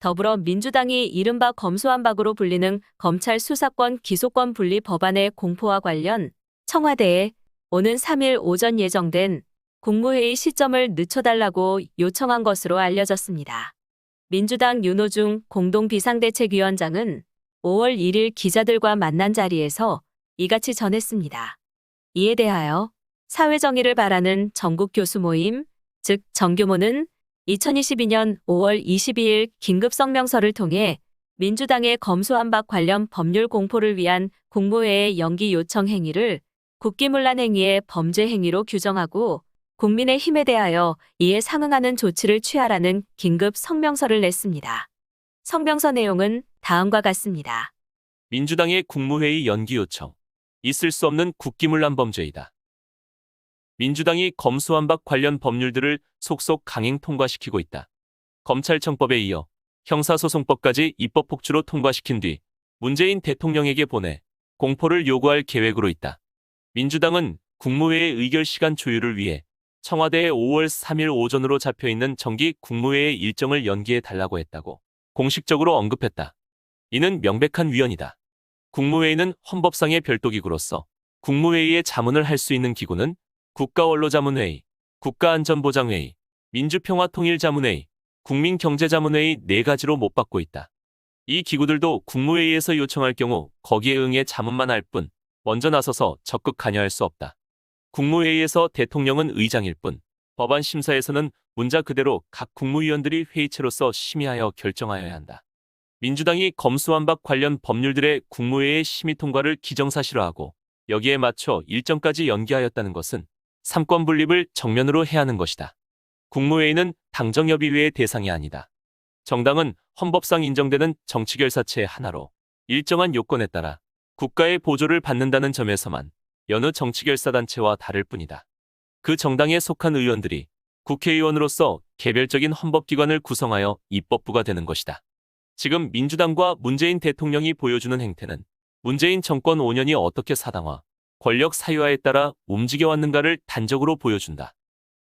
더불어민주당이 이른바 검수완박으로 불리는 검찰 수사권 기소권 분리 법안의 공포와 관련 청와대에 오는 3일 오전 예정된 국무회의 시점을 늦춰달라고 요청한 것으로 알려졌습니다. 민주당 윤호중 공동비상대책위원장은 5월 1일 기자들과 만난 자리에서 이같이 전했습니다. 이에 대하여 사회정의를 바라는 전국 교수 모임, 즉 정교모는 2022년 5월 22일 긴급성명서를 통해 민주당의 검수완박 관련 법률 공포를 위한 국무회의 연기 요청 행위를 국기문란 행위의 범죄 행위로 규정하고 국민의힘에 대하여 이에 상응하는 조치를 취하라는 긴급 성명서를 냈습니다. 성명서 내용은 다음과 같습니다. 민주당의 국무회의 연기 요청. 있을 수 없는 국기문란 범죄이다. 민주당이 검수완박 관련 법률들을 속속 강행 통과시키고 있다. 검찰청법에 이어 형사소송법까지 입법 폭주로 통과시킨 뒤 문재인 대통령에게 보내 공포를 요구할 계획으로 있다. 민주당은 국무회의 의결 시간 조율을 위해 청와대에 5월 3일 오전으로 잡혀있는 정기 국무회의 일정을 연기해 달라고 했다고 공식적으로 언급했다. 이는 명백한 위헌이다. 국무회의는 헌법상의 별도기구로서 국무회의에 자문을 할 수 있는 기구는 국가원로자문회의, 국가안전보장회의, 민주평화통일자문회의, 국민경제자문회의 4가지로 못 받고 있다. 이 기구들도 국무회의에서 요청할 경우 거기에 응해 자문만 할 뿐 먼저 나서서 적극 관여할 수 없다. 국무회의에서 대통령은 의장일 뿐 법안 심사에서는 문자 그대로 각 국무위원들이 회의체로서 심의하여 결정하여야 한다. 민주당이 검수완박 관련 법률들의 국무회의 심의 통과를 기정사실화하고 여기에 맞춰 일정까지 연기하였다는 것은 삼권 분립을 정면으로 해야 하는 것이다. 국무회의는 당정협의회의 대상이 아니다. 정당은 헌법상 인정되는 정치결사체의 하나로 일정한 요건에 따라 국가의 보조를 받는다는 점에서만 여느 정치결사단체와 다를 뿐이다. 그 정당에 속한 의원들이 국회의원으로서 개별적인 헌법기관을 구성하여 입법부가 되는 것이다. 지금 민주당과 문재인 대통령이 보여주는 행태는 문재인 정권 5년이 어떻게 사당화, 권력 사유화에 따라 움직여왔는가를 단적으로 보여준다.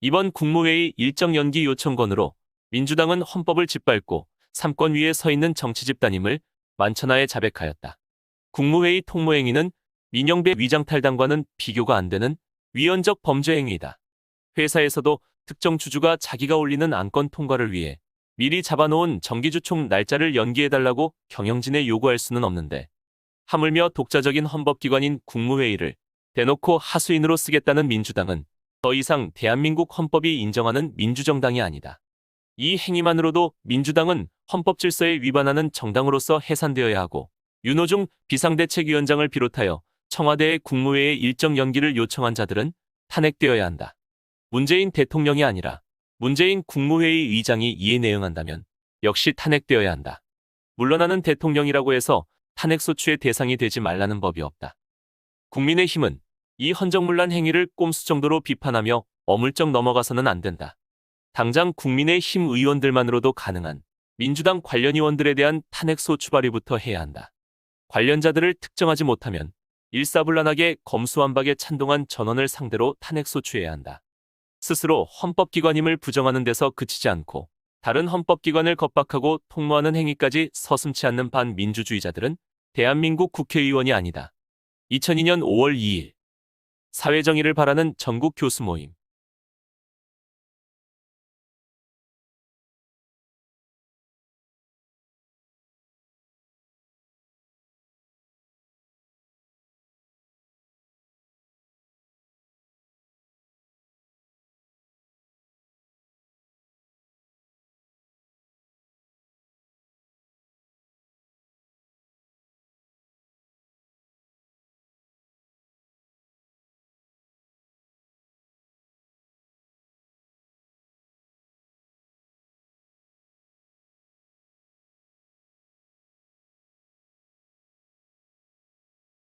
이번 국무회의 일정 연기 요청건으로 민주당은 헌법을 짓밟고 삼권 위에 서 있는 정치 집단임을 만천하에 자백하였다. 국무회의 통모행위는 민영배 위장탈당과는 비교가 안 되는 위헌적 범죄 행위이다. 회사에서도 특정 주주가 자기가 올리는 안건 통과를 위해 미리 잡아놓은 정기주총 날짜를 연기해달라고 경영진에 요구할 수는 없는데 하물며 독자적인 헌법기관인 국무회의를 대놓고 하수인으로 쓰겠다는 민주당은 더 이상 대한민국 헌법이 인정하는 민주정당이 아니다. 이 행위만으로도 민주당은 헌법 질서에 위반하는 정당으로서 해산되어야 하고 윤호중 비상대책위원장을 비롯하여 청와대의 국무회의 일정 연기를 요청한 자들은 탄핵되어야 한다. 문재인 대통령이 아니라 문재인 국무회의 의장이 이에 내응한다면 역시 탄핵되어야 한다. 물러나는 대통령이라고 해서 탄핵소추의 대상이 되지 말라는 법이 없다. 국민의힘은 이 헌정문란 행위를 꼼수 정도로 비판하며 어물쩍 넘어가서는 안 된다. 당장 국민의힘 의원들만으로도 가능한 민주당 관련 의원들에 대한 탄핵소추 발의부터 해야 한다. 관련자들을 특정하지 못하면 일사불란하게 검수완박에 찬동한 전원을 상대로 탄핵소추해야 한다. 스스로 헌법기관임을 부정하는 데서 그치지 않고 다른 헌법기관을 겁박하고 통모하는 행위까지 서슴지 않는 반민주주의자들은 대한민국 국회의원이 아니다. 2002년 5월 2일 사회정의를 바라는 전국 교수 모임